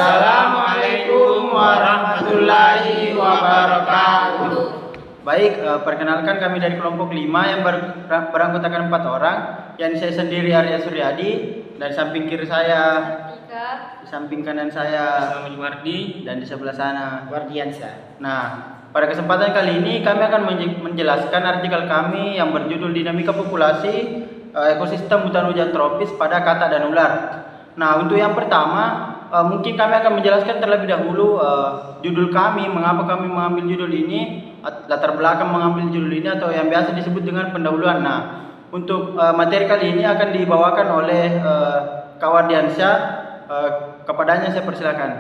Assalamualaikum warahmatullahi wabarakatuh. Baik, perkenalkan kami dari kelompok 5 yang beranggotakan 4 orang. Yang saya sendiri Arya Suryadi, dan samping kiri saya di samping kanan saya Wardi, dan di sebelah sana Wardiansyah. Nah, pada kesempatan kali ini kami akan menjelaskan artikel kami yang berjudul Dinamika Populasi Ekosistem Hutan Hujan Tropis pada Katak dan Ular. Nah, untuk yang pertama, mungkin kami akan menjelaskan terlebih dahulu judul kami, mengapa kami mengambil judul ini, latar belakang mengambil judul ini atau yang biasa disebut dengan pendahuluan. Nah, untuk materi kali ini akan dibawakan oleh Kak Wardiansyah. Kepadanya saya persilakan.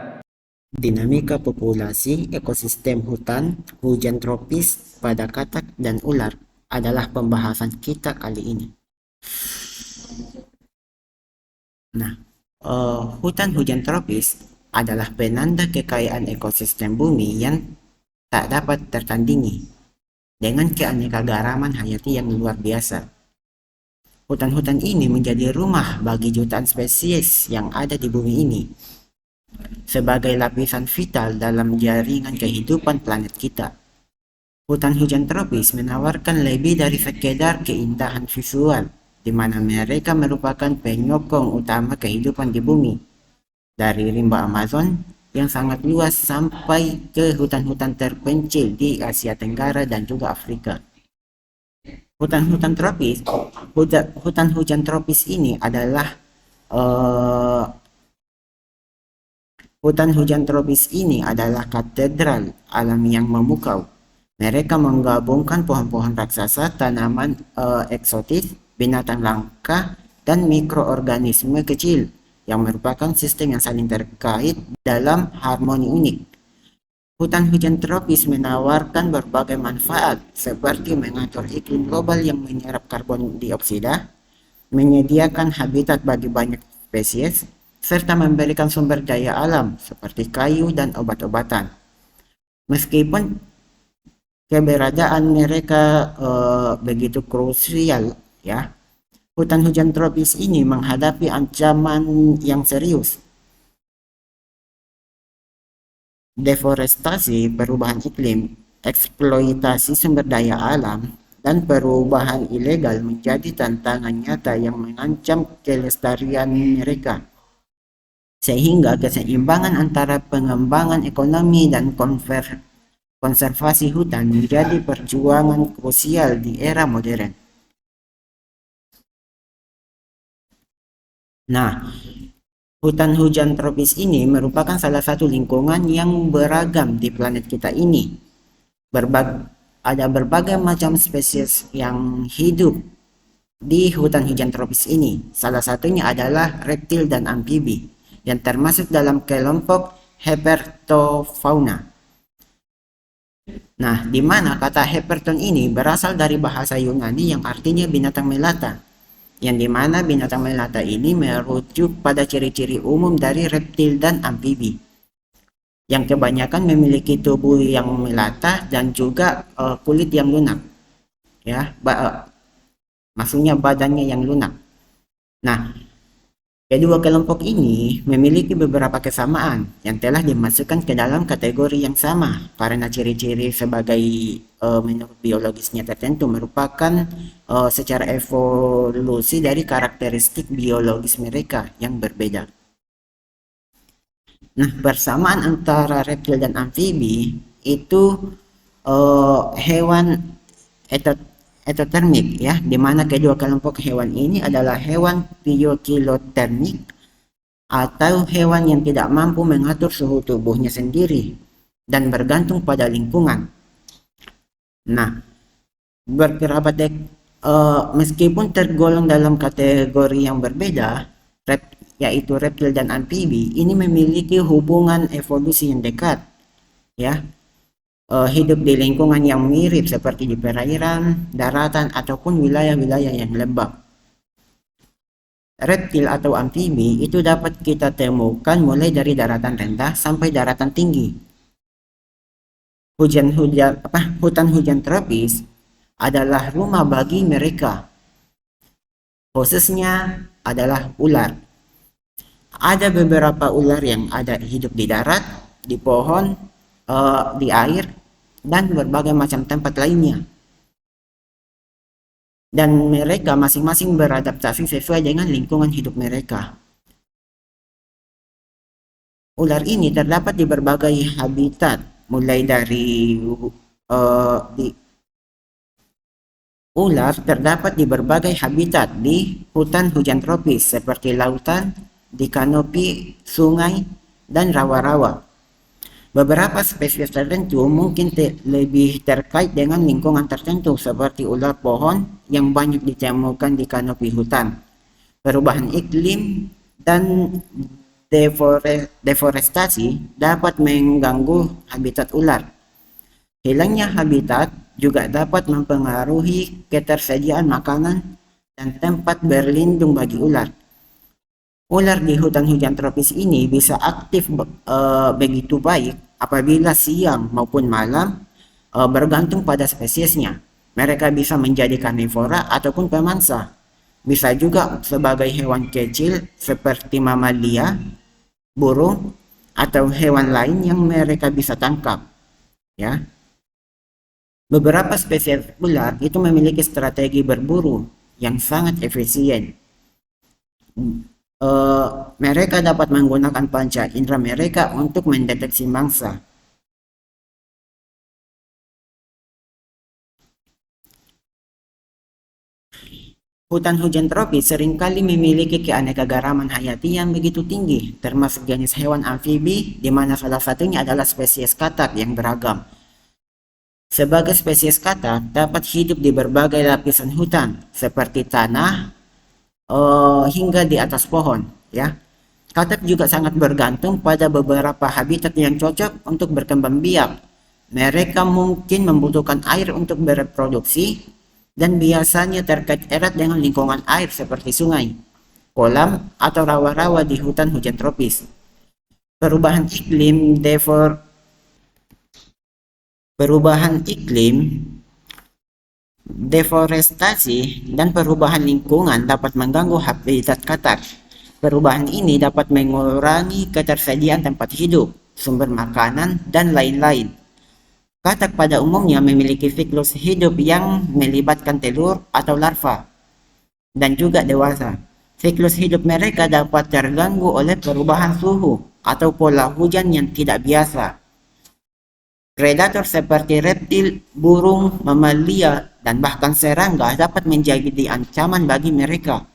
Dinamika populasi ekosistem hutan hujan tropis pada katak dan ular adalah pembahasan kita kali ini. Nah, hutan hujan tropis adalah penanda kekayaan ekosistem bumi yang tak dapat tertandingi dengan keanekaragaman hayati yang luar biasa. Hutan-hutan ini menjadi rumah bagi jutaan spesies yang ada di bumi ini, sebagai lapisan vital dalam jaringan kehidupan planet kita. Hutan hujan tropis menawarkan lebih dari sekedar keindahan visual, di mana mereka merupakan penyokong utama kehidupan di bumi, dari rimba Amazon yang sangat luas sampai ke hutan-hutan terpencil di Asia Tenggara dan juga Afrika. Hutan hujan tropis ini adalah katedral alam yang memukau. Mereka menggabungkan pohon-pohon raksasa, tanaman eksotis, binatang langka, dan mikroorganisme kecil yang merupakan sistem yang saling terkait dalam harmoni unik. Hutan hujan tropis menawarkan berbagai manfaat seperti mengatur iklim global yang menyerap karbon dioksida, menyediakan habitat bagi banyak spesies, serta memberikan sumber daya alam seperti kayu dan obat-obatan. Meskipun keberadaan mereka begitu krusial, ya, hutan hujan tropis ini menghadapi ancaman yang serius. Deforestasi, perubahan iklim, eksploitasi sumber daya alam, dan perubahan ilegal menjadi tantangan nyata yang mengancam kelestarian mereka. Sehingga keseimbangan antara pengembangan ekonomi dan konservasi hutan menjadi perjuangan krusial di era modern. Nah, hutan hujan tropis ini merupakan salah satu lingkungan yang beragam di planet kita ini. Ada berbagai macam spesies yang hidup di hutan hujan tropis ini. Salah satunya adalah reptil dan amfibi yang termasuk dalam kelompok Herpetofauna. Nah, di mana kata Herpeton ini berasal dari bahasa Yunani yang artinya binatang melata, yang dimana binatang melata ini merujuk pada ciri-ciri umum dari reptil dan amfibi, yang kebanyakan memiliki tubuh yang melata dan juga kulit yang lunak, ya, maksudnya badannya yang lunak. Nah, kedua kelompok ini memiliki beberapa kesamaan yang telah dimasukkan ke dalam kategori yang sama karena ciri-ciri sebagai menurut biologisnya tertentu merupakan secara evolusi dari karakteristik biologis mereka yang berbeda. Nah, persamaan antara reptil dan amfibi itu hewan ekotermik, ya, di mana kedua kelompok hewan ini adalah hewan piokilotermik atau hewan yang tidak mampu mengatur suhu tubuhnya sendiri dan bergantung pada lingkungan. Nah, berkerabat meskipun tergolong dalam kategori yang berbeda, yaitu reptil dan amfibi, ini memiliki hubungan evolusi yang dekat, ya. Hidup di lingkungan yang mirip seperti di perairan, daratan, ataupun wilayah-wilayah yang lembab. Reptil atau amfibi itu dapat kita temukan mulai dari daratan rendah sampai daratan tinggi. Hutan hujan tropis adalah rumah bagi mereka, khususnya adalah ular. Ada beberapa ular yang ada hidup di darat, di pohon, di air, dan berbagai macam tempat lainnya. Dan mereka masing-masing beradaptasi sesuai dengan lingkungan hidup mereka. Ular ini terdapat di berbagai habitat, mulai dari ular terdapat di berbagai habitat di hutan hujan tropis seperti lautan, di kanopi, sungai, dan rawa-rawa. Beberapa spesies tertentu mungkin lebih terkait dengan lingkungan tertentu seperti ular pohon yang banyak ditemukan di kanopi hutan. Perubahan iklim dan deforestasi dapat mengganggu habitat ular. Hilangnya habitat juga dapat mempengaruhi ketersediaan makanan dan tempat berlindung bagi ular. Ular di hutan hujan tropis ini bisa aktif begitu baik apabila siang maupun malam, bergantung pada spesiesnya. Mereka bisa menjadi karnivora ataupun pemangsa. Bisa juga sebagai hewan kecil seperti mamalia, burung, atau hewan lain yang mereka bisa tangkap. Ya. Beberapa spesies ular itu memiliki strategi berburu yang sangat efisien. Mereka dapat menggunakan panca indera mereka untuk mendeteksi mangsa. Hutan hujan tropis seringkali memiliki keanekaragaman hayati yang begitu tinggi, termasuk jenis hewan amfibi, di mana salah satunya adalah spesies katak yang beragam. Sebagai spesies katak dapat hidup di berbagai lapisan hutan, seperti tanah, hingga di atas pohon, ya. Katak juga sangat bergantung pada beberapa habitat yang cocok untuk berkembang biak. Mereka mungkin membutuhkan air untuk bereproduksi dan biasanya terkait erat dengan lingkungan air seperti sungai, kolam, atau rawa-rawa di hutan hujan tropis. Perubahan iklim, deforestasi, dan perubahan lingkungan dapat mengganggu habitat katak. Perubahan ini dapat mengurangi ketersediaan tempat hidup, sumber makanan, dan lain-lain. Katak pada umumnya memiliki siklus hidup yang melibatkan telur atau larva, dan juga dewasa. Siklus hidup mereka dapat terganggu oleh perubahan suhu atau pola hujan yang tidak biasa. Predator seperti reptil, burung, mamalia, dan bahkan serangga dapat menjadi ancaman bagi mereka.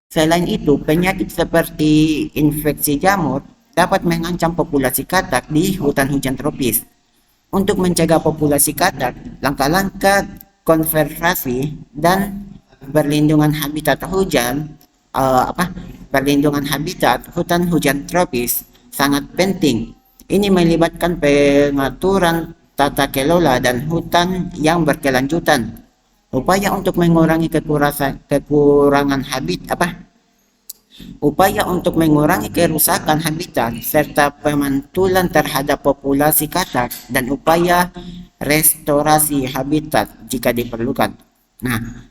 Selain itu, penyakit seperti infeksi jamur dapat mengancam populasi katak di hutan hujan tropis. Untuk mencegah populasi katak, langkah-langkah konservasi dan perlindungan habitat hutan hujan tropis sangat penting. Ini melibatkan pengaturan tata kelola dan hutan yang berkelanjutan. Upaya untuk mengurangi kerusakan habitat serta pemantulan terhadap populasi katak dan upaya restorasi habitat jika diperlukan. Nah,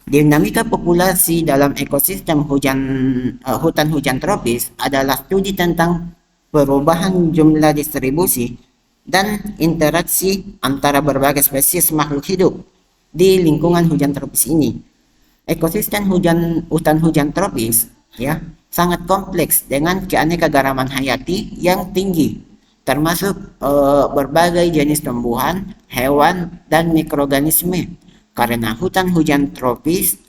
dinamika populasi dalam ekosistem hutan hujan tropis adalah studi tentang perubahan jumlah distribusi dan interaksi antara berbagai spesies makhluk hidup di lingkungan hujan tropis ini. Ekosistem hutan hujan tropis sangat kompleks dengan keanekaragaman hayati yang tinggi, termasuk berbagai jenis tumbuhan, hewan, dan mikroorganisme. Karena hutan hujan tropis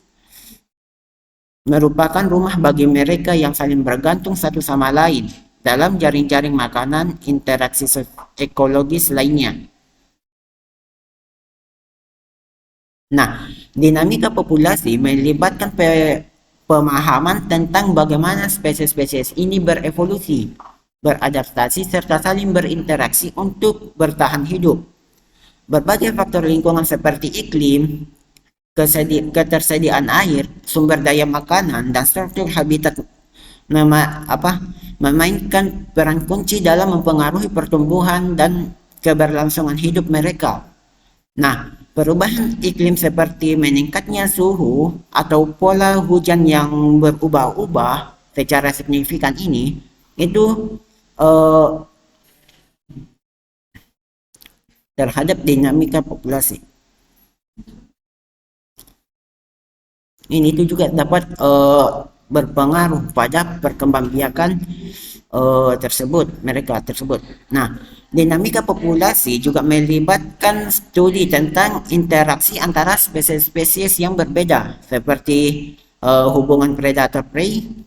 merupakan rumah bagi mereka yang saling bergantung satu sama lain dalam jaring-jaring makanan, interaksi ekologis lainnya. Nah, dinamika populasi melibatkan pemahaman tentang bagaimana spesies-spesies ini berevolusi, beradaptasi, serta saling berinteraksi untuk bertahan hidup. Berbagai faktor lingkungan seperti iklim, ketersediaan air, sumber daya makanan, dan struktur habitat memainkan peran kunci dalam mempengaruhi pertumbuhan dan keberlangsungan hidup mereka. Nah, perubahan iklim seperti meningkatnya suhu atau pola hujan yang berubah-ubah secara signifikan ini itu eh, terhadap dinamika populasi. Ini itu juga dapat berpengaruh pada perkembangbiakan mereka tersebut. Nah, dinamika populasi juga melibatkan studi tentang interaksi antara spesies-spesies yang berbeda, seperti hubungan predator-prey,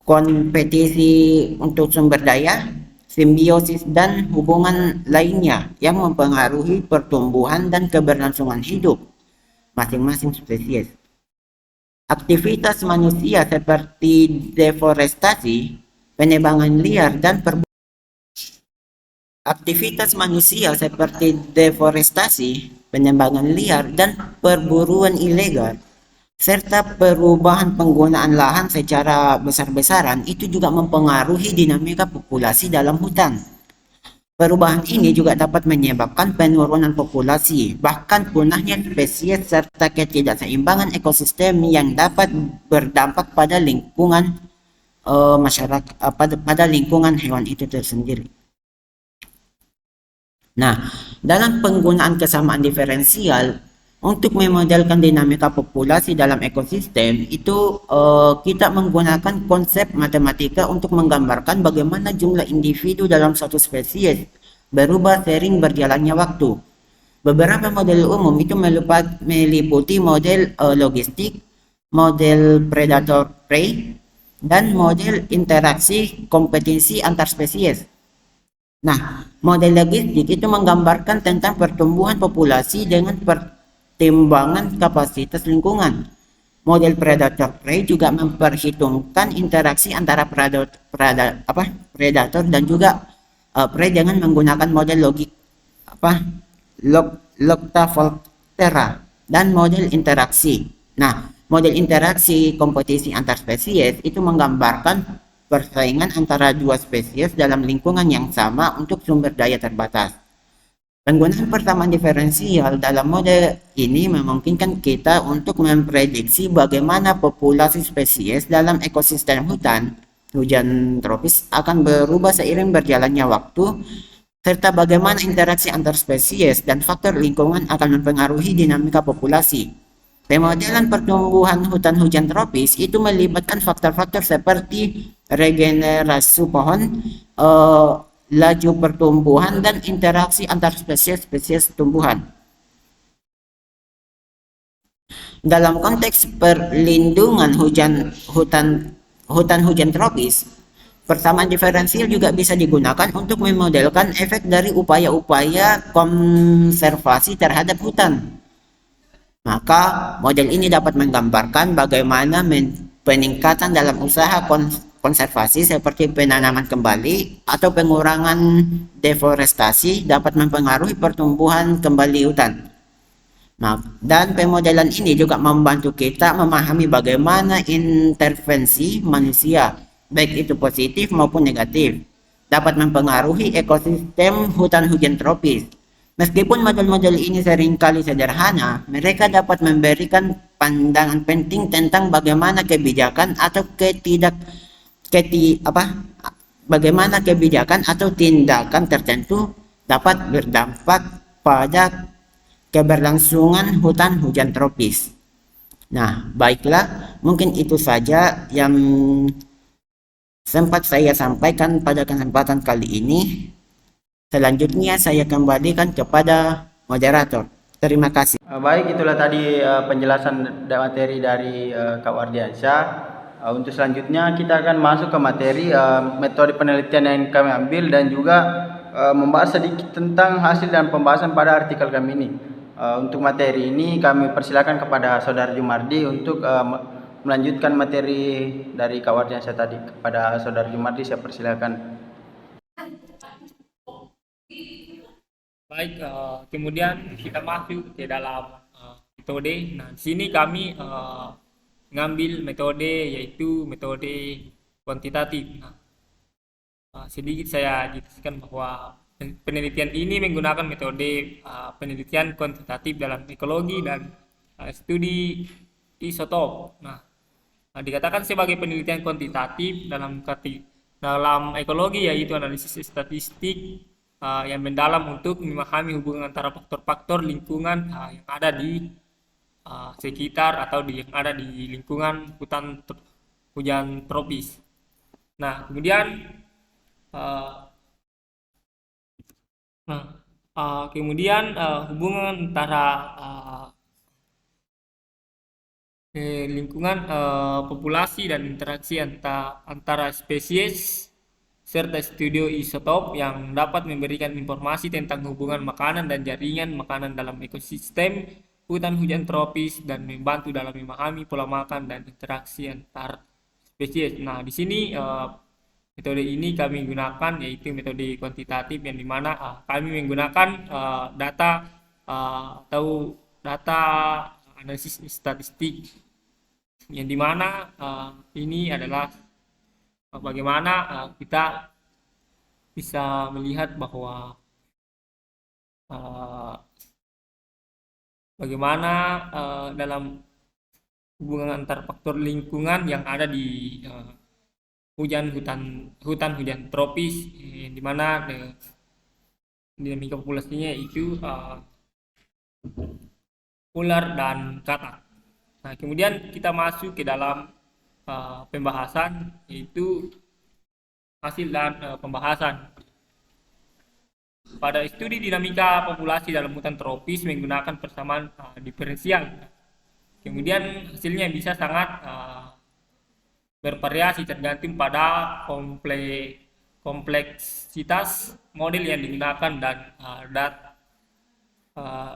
kompetisi untuk sumber daya, simbiosis, dan hubungan lainnya yang mempengaruhi pertumbuhan dan keberlangsungan hidup masing-masing spesies. Aktivitas manusia seperti deforestasi, penebangan liar, dan perburuan ilegal, serta perubahan penggunaan lahan secara besar-besaran itu juga mempengaruhi dinamika populasi dalam hutan. Perubahan ini juga dapat menyebabkan penurunan populasi, bahkan punahnya spesies serta ketidakseimbangan ekosistem yang dapat berdampak pada lingkungan masyarakat pada lingkungan hewan itu tersendiri. Nah, dalam penggunaan kesamaan diferensial untuk memodelkan dinamika populasi dalam ekosistem itu kita menggunakan konsep matematika untuk menggambarkan bagaimana jumlah individu dalam suatu spesies berubah seiring berjalannya waktu. Beberapa model umum itu meliputi model logistik, model predator-prey, dan model interaksi kompetisi antar spesies. Nah, model logistik itu menggambarkan tentang pertumbuhan populasi dengan pertimbangan kapasitas lingkungan. Model predator-prey juga memperhitungkan interaksi antara predator dan juga prey dengan menggunakan model Locta-Volterra dan model interaksi. Nah, model interaksi kompetisi antar spesies itu menggambarkan persaingan antara dua spesies dalam lingkungan yang sama untuk sumber daya terbatas. Penggunaan persamaan diferensial dalam model ini memungkinkan kita untuk memprediksi bagaimana populasi spesies dalam ekosistem hujan tropis akan berubah seiring berjalannya waktu, serta bagaimana interaksi antar spesies dan faktor lingkungan akan mempengaruhi dinamika populasi. Pemodelan pertumbuhan hutan hujan tropis itu melibatkan faktor-faktor seperti regenerasi pohon, laju pertumbuhan, dan interaksi antar spesies tumbuhan. Dalam konteks perlindungan hutan hujan tropis, persamaan diferensial juga bisa digunakan untuk memodelkan efek dari upaya-upaya konservasi terhadap hutan. Maka model ini dapat menggambarkan bagaimana peningkatan dalam usaha konservasi seperti penanaman kembali atau pengurangan deforestasi dapat mempengaruhi pertumbuhan kembali hutan. Nah, dan pemodelan ini juga membantu kita memahami bagaimana intervensi manusia, baik itu positif maupun negatif, dapat mempengaruhi ekosistem hutan hujan tropis. Meskipun model-model ini seringkali sederhana, mereka dapat memberikan pandangan penting tentang bagaimana kebijakan atau tindakan tertentu dapat berdampak pada keberlangsungan hutan hujan tropis. Nah, baiklah, mungkin itu saja yang sempat saya sampaikan pada kesempatan kali ini. Selanjutnya saya kembalikan kepada moderator. Terima kasih. Baik, itulah tadi penjelasan materi dari Kak Wardiansyah. Untuk selanjutnya kita akan masuk ke materi metode penelitian yang kami ambil dan juga membahas sedikit tentang hasil dan pembahasan pada artikel kami ini. Untuk materi ini kami persilakan kepada Saudara Jumardi untuk melanjutkan materi dari Kak Wardiansyah tadi. Kepada Saudara Jumardi saya persilakan. Baik, kemudian kita masuk ke dalam metode. Nah, di sini kami ngambil metode yaitu metode kuantitatif. Nah, sedikit saya jelaskan bahwa penelitian ini menggunakan metode penelitian kuantitatif dalam ekologi dan studi isotop. Nah, dikatakan sebagai penelitian kuantitatif dalam ekologi, yaitu analisis statistik yang mendalam untuk memahami hubungan antara faktor-faktor lingkungan yang ada di sekitar atau yang ada di lingkungan hujan tropis. Nah, kemudian hubungan antara lingkungan, populasi dan interaksi antara spesies serta studi isotop yang dapat memberikan informasi tentang hubungan makanan dan jaringan makanan dalam ekosistem hutan hujan tropis dan membantu dalam memahami pola makan dan interaksi antar spesies. Nah, di sini metode ini kami gunakan, yaitu metode kuantitatif, yang dimana kami menggunakan data atau data analisis statistik, yang dimana ini adalah bagaimana kita bisa melihat bahwa bagaimana dalam hubungan antar faktor lingkungan yang ada di hutan hujan tropis, yang dimana dinamika populasinya itu ular dan katak. Nah, kemudian kita masuk ke dalam pembahasan, yaitu hasil dan pembahasan. Pada studi dinamika populasi dalam hutan tropis menggunakan persamaan diferensial. Kemudian hasilnya bisa sangat bervariasi tergantung pada kompleksitas model yang digunakan dan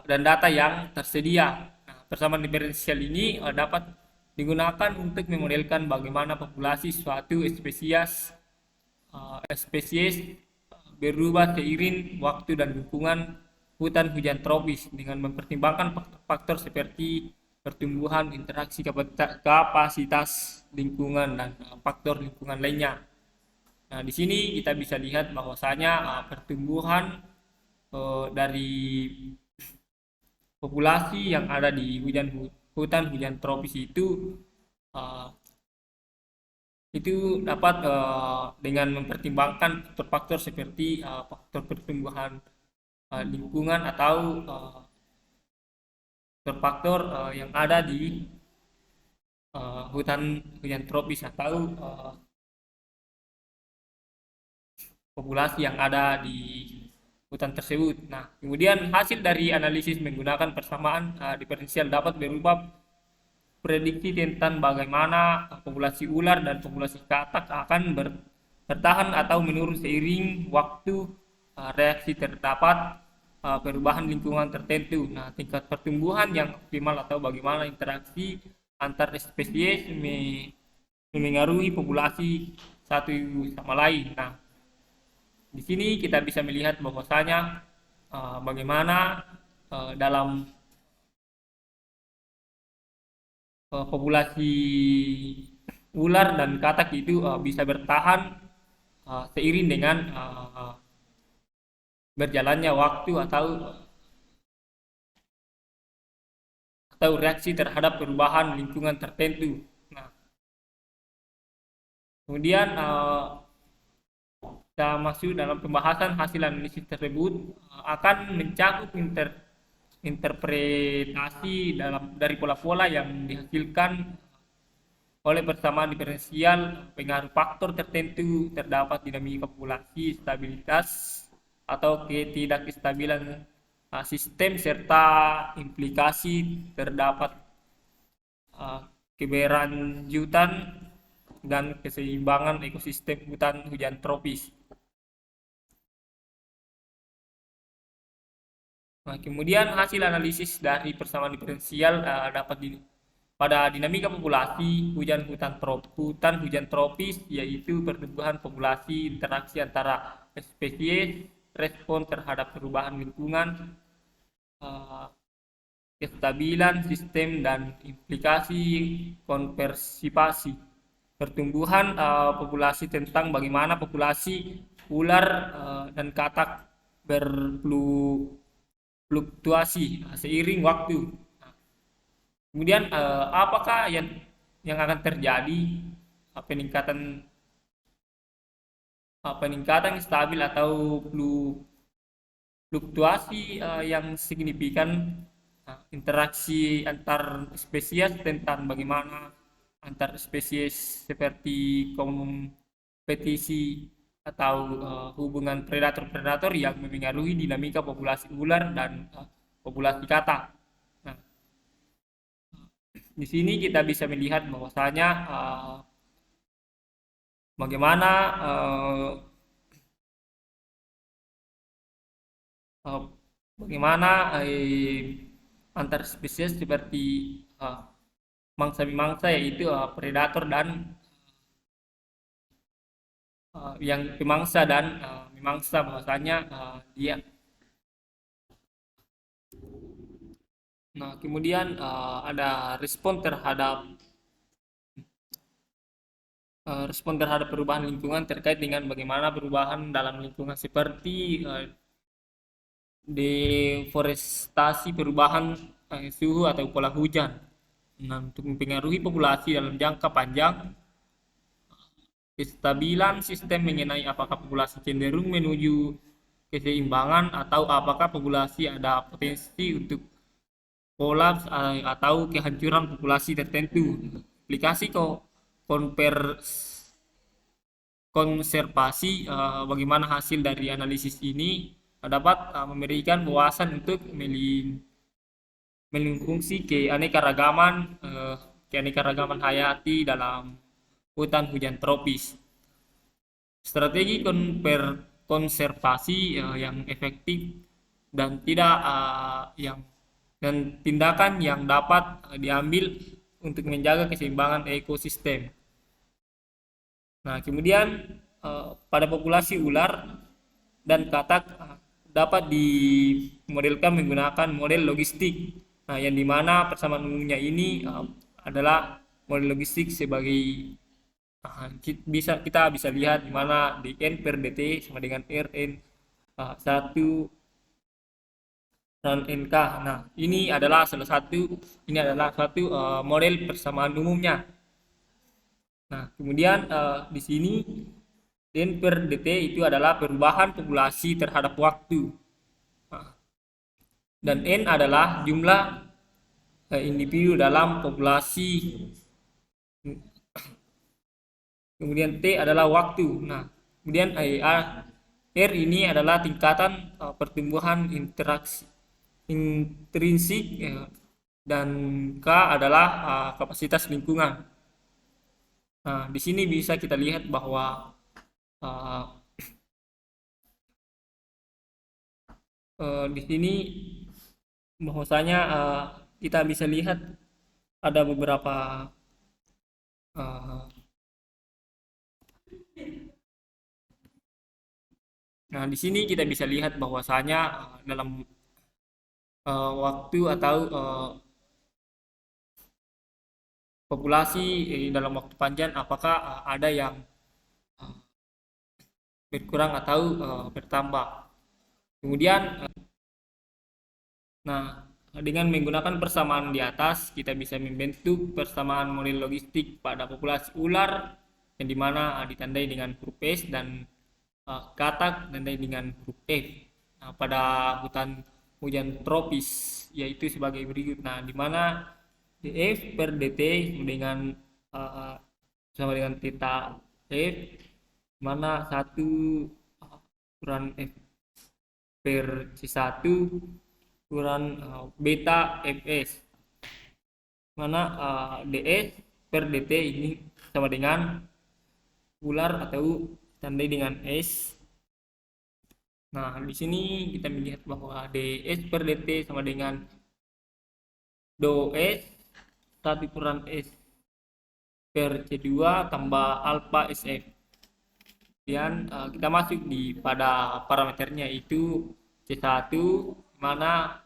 data yang tersedia. Nah, persamaan diferensial ini dapat digunakan untuk memodelkan bagaimana populasi suatu spesies berubah seiring waktu dan lingkungan hutan hujan tropis dengan mempertimbangkan faktor-faktor seperti pertumbuhan, interaksi kapasitas lingkungan, dan faktor lingkungan lainnya. Nah, di sini kita bisa lihat bahwasanya pertumbuhan dari populasi yang ada di hutan hujan tropis itu dapat dengan mempertimbangkan faktor-faktor seperti faktor pertumbuhan lingkungan atau faktor yang ada di hutan hujan tropis atau populasi yang ada di hutan tersebut. Nah, kemudian hasil dari analisis menggunakan persamaan diferensial dapat berupa prediksi tentang bagaimana populasi ular dan populasi katak akan bertahan atau menurun seiring waktu reaksi terdapat perubahan lingkungan tertentu. Nah, tingkat pertumbuhan yang optimal atau bagaimana interaksi antar spesies memengaruhi populasi satu sama lain. Nah, di sini kita bisa melihat bahwasanya bagaimana dalam populasi ular dan katak itu bisa bertahan seiring dengan berjalannya waktu atau reaksi terhadap perubahan lingkungan tertentu. Nah, kemudian kita masuk dalam pembahasan hasil analisis tersebut akan mencakup interpretasi dari pola-pola yang dihasilkan oleh persamaan diferensial, pengaruh faktor tertentu terdapat dinamika populasi, stabilitas atau ketidakstabilan sistem, serta implikasi terdapat keberlanjutan dan keseimbangan ekosistem hutan hujan tropis. Nah, kemudian hasil analisis dari persamaan diferensial pada dinamika populasi hutan hujan tropis, yaitu pertumbuhan populasi, interaksi antara spesies, respon terhadap perubahan lingkungan, kestabilan sistem, dan implikasi konversipasi pertumbuhan populasi tentang bagaimana populasi ular dan katak berfluktuasi seiring waktu. Kemudian apakah yang yang akan terjadi peningkatan stabil atau fluktuasi yang signifikan interaksi antar spesies, tentang bagaimana antar spesies seperti kompetisi atau hubungan predator-predator yang memengaruhi dinamika populasi ular dan populasi katak. Nah, di sini kita bisa melihat bahwasanya bagaimana uh, bagaimana antar spesies seperti mangsa-mangsa, yaitu predator dan yang pemangsa dan memangsa, bahwasanya dia. Nah, kemudian ada respon terhadap perubahan lingkungan terkait dengan bagaimana perubahan dalam lingkungan seperti deforestasi, perubahan suhu atau pola hujan. Nah, untuk mempengaruhi populasi dalam jangka panjang, kestabilan sistem mengenai apakah populasi cenderung menuju keseimbangan atau apakah populasi ada potensi untuk kolaps atau kehancuran populasi tertentu. Aplikasi konservasi, bagaimana hasil dari analisis ini dapat memberikan wawasan untuk melingkungsi keanekaragaman hayati dalam hutan hujan tropis. Strategi konservasi yang efektif dan tindakan yang dapat diambil untuk menjaga keseimbangan ekosistem. Nah, kemudian pada populasi ular dan katak dapat dimodelkan menggunakan model logistik. Nah, yang dimana persamaan umumnya ini adalah model logistik sebagai kita bisa lihat dimana dN per dt sama dengan Rn 1 dan NK. Nah, ini adalah satu model persamaan umumnya. Nah, kemudian di sini dN per dt itu adalah perubahan populasi terhadap waktu. Dan N adalah jumlah individu dalam populasi. Kemudian T adalah waktu. Nah, kemudian R ini adalah tingkatan pertumbuhan intrinsik dan K adalah kapasitas lingkungan. Nah, di sini bisa kita lihat bahwa di sini bahwasanya kita bisa lihat ada beberapa nah, di sini kita bisa lihat bahwasanya dalam waktu atau populasi dalam waktu panjang, apakah ada yang berkurang atau bertambah. Kemudian nah, dengan menggunakan persamaan di atas, kita bisa membentuk persamaan model logistik pada populasi ular yang dimana ditandai dengan huruf S dan katak ditandai dengan huruf F. Nah, pada hutan hujan tropis yaitu sebagai berikut. Nah, dimana dF per dt sama dengan theta F, mana 1 kurang F per C1 kurang beta Fs, mana ds per dt ini sama dengan ular atau tandai dengan S. Nah, di sini kita melihat bahwa ds per dt sama dengan do S 1 kurang S per C2 tambah alpha SF. Kemudian kita masuk pada parameternya itu C1, mana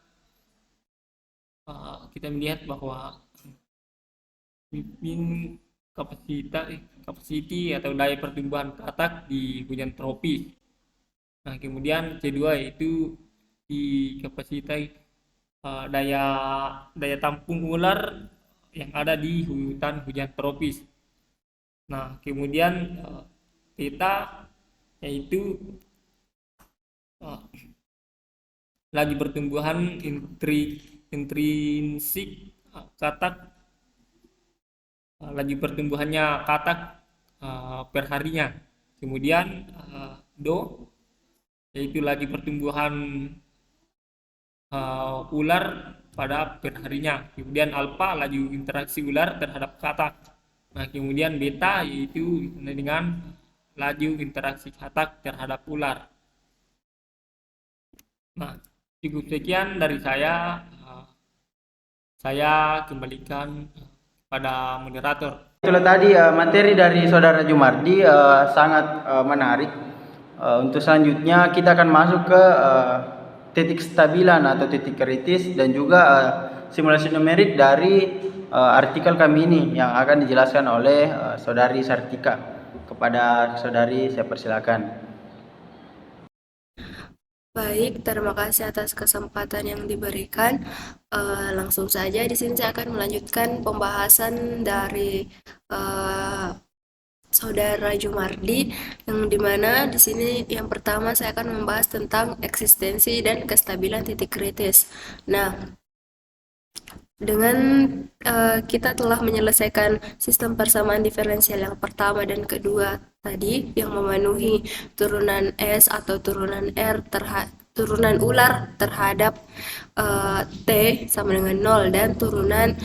kita melihat bahwa pimpin capacity atau daya pertumbuhan katak di hujan tropis. Nah, kemudian C2 yaitu di kapasitas daya tampung ular yang ada di hutan hujan tropis. Nah, kemudian theta yaitu uh, lagi pertumbuhan intrinsik katak, lagi pertumbuhannya katak perharinya. Kemudian do yaitu lagi pertumbuhan ular pada perharinya. Kemudian alpha laju interaksi ular terhadap katak. Nah, kemudian beta yaitu dengan laju interaksi katak terhadap ular. Nah, cukup sekian dari saya. Saya kembalikan pada moderator. Itulah tadi materi dari Saudara Jumardi sangat menarik. Untuk selanjutnya kita akan masuk ke titik stabilan atau titik kritis dan juga simulasi numerik dari artikel kami ini yang akan dijelaskan oleh Saudari Sartika. Kepada Saudari saya persilakan. Baik, terima kasih atas kesempatan yang diberikan. Langsung saja di sini saya akan melanjutkan pembahasan dari Saudara Jumardi, yang dimana di sini yang pertama saya akan membahas tentang eksistensi dan kestabilan titik kritis. Nah, dengan kita telah menyelesaikan sistem persamaan diferensial yang pertama dan kedua tadi yang memenuhi turunan S atau turunan R turunan ular terhadap T sama dengan 0 dan turunan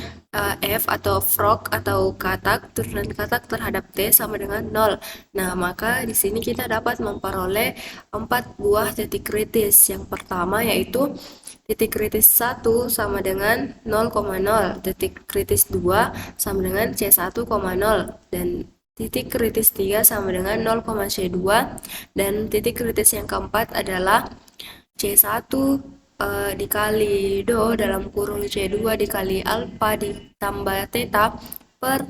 F atau frog atau katak, turunan katak terhadap T sama dengan 0. Nah, maka di sini kita dapat memperoleh 4 buah titik kritis. Yang pertama yaitu titik kritis 1 sama dengan 0,0, titik kritis 2 sama dengan C1,0, dan titik kritis 3 sama dengan 0,C2, dan titik kritis yang keempat adalah C1 dikali do dalam kurung C2 dikali alfa ditambah theta per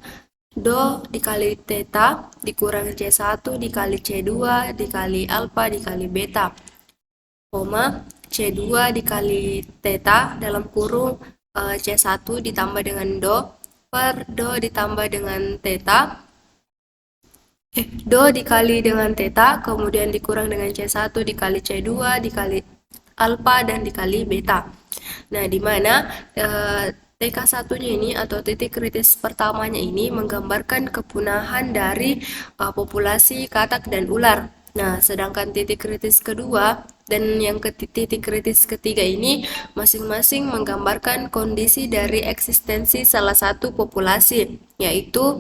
do dikali theta dikurang C1 dikali C2 dikali alfa dikali beta, koma C2 dikali theta dalam kurung C1 ditambah dengan do per do ditambah dengan theta, do dikali dengan theta kemudian dikurang dengan C1 dikali C2 dikali alfa dan dikali beta. Nah, di mana TK1-nya ini atau titik kritis pertamanya ini menggambarkan kepunahan dari populasi katak dan ular. Nah, sedangkan titik kritis kedua dan yang titik kritis ketiga ini masing-masing menggambarkan kondisi dari eksistensi salah satu populasi, yaitu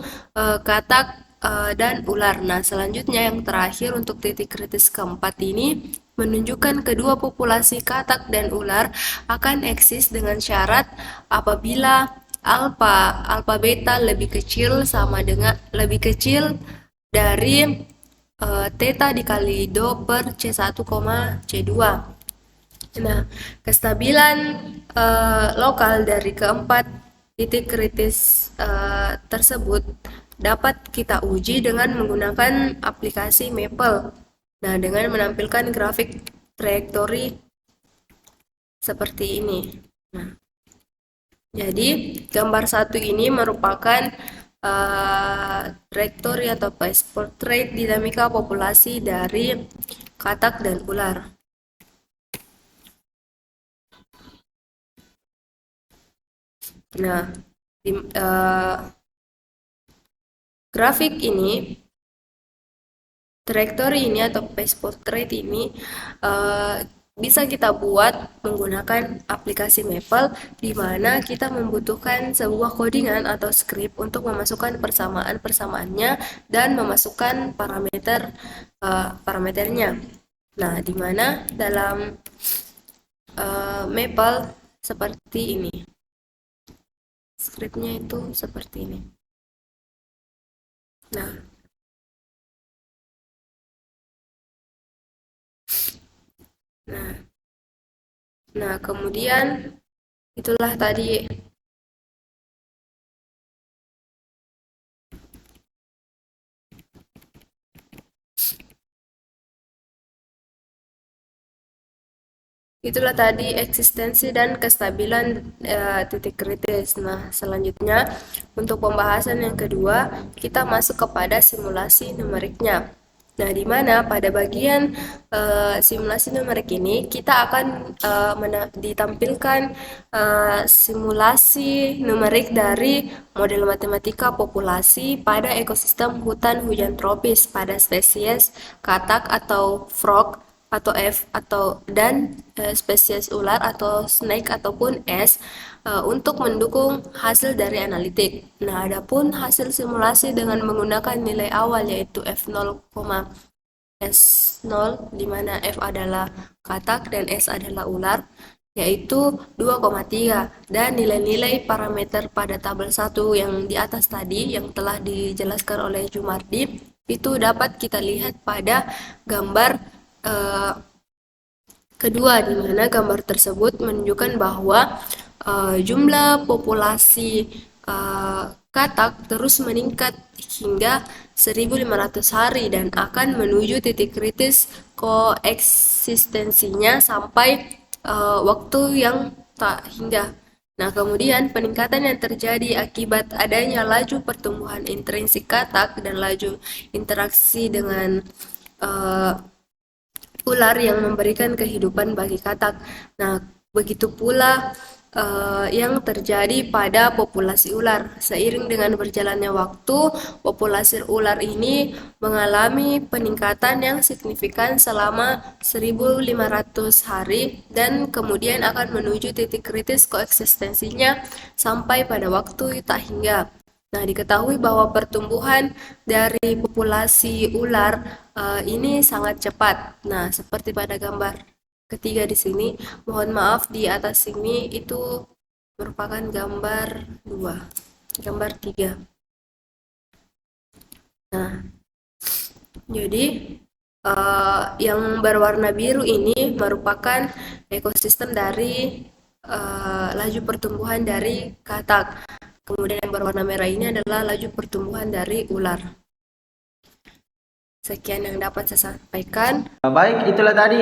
katak dan ular. Nah, selanjutnya yang terakhir untuk titik kritis keempat ini menunjukkan kedua populasi katak dan ular akan eksis dengan syarat apabila alfa beta lebih kecil dari theta dikali do per C1, C2. Nah, kestabilan lokal dari keempat titik kritis tersebut dapat kita uji dengan menggunakan aplikasi Maple. Nah, dengan menampilkan grafik trajektori seperti ini. Nah, jadi gambar satu ini merupakan trajektori atau phase portrait dinamika populasi dari katak dan ular. Nah, grafik ini, trajektori ini atau phase portrait ini bisa kita buat menggunakan aplikasi Maple, di mana kita membutuhkan sebuah codingan atau script untuk memasukkan persamaan-persamaannya dan memasukkan parameternya. Nah, di mana dalam Maple seperti ini. Scriptnya itu seperti ini. Nah, kemudian itulah tadi Itulah tadi eksistensi dan kestabilan titik kritis. Nah, selanjutnya untuk pembahasan yang kedua, kita masuk kepada simulasi numeriknya. Nah, di mana pada bagian simulasi numerik ini kita akan ditampilkan simulasi numerik dari model matematika populasi pada ekosistem hutan hujan tropis pada spesies katak atau frog atau F atau dan spesies ular atau snake ataupun S untuk mendukung hasil dari analitik. Nah, adapun hasil simulasi dengan menggunakan nilai awal yaitu F0, S0 di mana F adalah katak dan S adalah ular yaitu 2,3 dan nilai-nilai parameter pada tabel 1 yang di atas tadi yang telah dijelaskan oleh Jumardi itu dapat kita lihat pada gambar kedua, di mana gambar tersebut menunjukkan bahwa jumlah populasi katak terus meningkat hingga 1.500 hari dan akan menuju titik kritis koeksistensinya sampai waktu yang tak hingga. Nah, kemudian peningkatan yang terjadi akibat adanya laju pertumbuhan intrinsik katak dan laju interaksi dengan ular yang memberikan kehidupan bagi katak. Nah, begitu pula yang terjadi pada populasi ular. Seiring dengan berjalannya waktu, populasi ular ini mengalami peningkatan yang signifikan selama 1.500 hari dan kemudian akan menuju titik kritis koeksistensinya sampai pada waktu tak hingga. Nah, diketahui bahwa pertumbuhan dari populasi ular ini sangat cepat. Nah, seperti pada gambar ketiga di sini, mohon maaf di atas sini itu merupakan gambar 2, gambar 3. Nah, jadi yang berwarna biru ini merupakan ekosistem dari laju pertumbuhan dari katak. Kemudian yang berwarna merah ini adalah laju pertumbuhan dari ular. Sekian yang dapat saya sampaikan. Baik, itulah tadi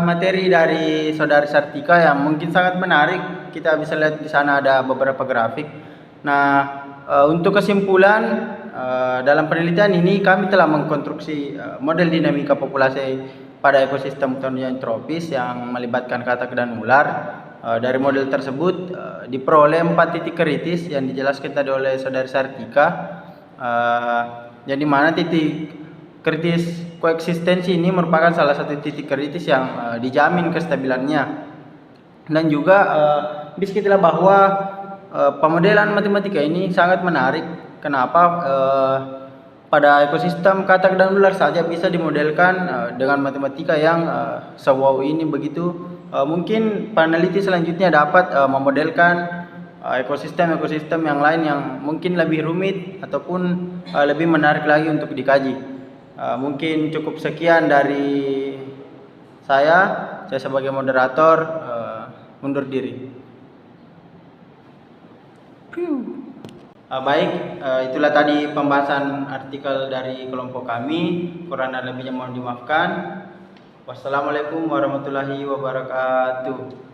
materi dari Saudari Sartika yang mungkin sangat menarik. Kita bisa lihat di sana ada beberapa grafik. Nah, untuk kesimpulan dalam penelitian ini kami telah mengkonstruksi model dinamika populasi pada ekosistem hutan hujan tropis yang melibatkan katak dan ular. Dari model tersebut diperoleh 4 titik kritis yang dijelaskan tadi oleh Saudari Sartika. Yang dimana titik kritis koeksistensi ini merupakan salah satu titik kritis yang dijamin kestabilannya. Dan juga bisa kita lihat bahwa pemodelan matematika ini sangat menarik. Kenapa? Pada ekosistem katak dan ular saja bisa dimodelkan dengan matematika yang sewow ini begitu. Mungkin peneliti selanjutnya dapat memodelkan ekosistem-ekosistem yang lain yang mungkin lebih rumit ataupun lebih menarik lagi untuk dikaji. Mungkin cukup sekian dari saya sebagai moderator mundur diri. Baik, itulah tadi pembahasan artikel dari kelompok kami. Kurang dan lebihnya mohon dimaafkan. Wassalamualaikum warahmatullahi wabarakatuh.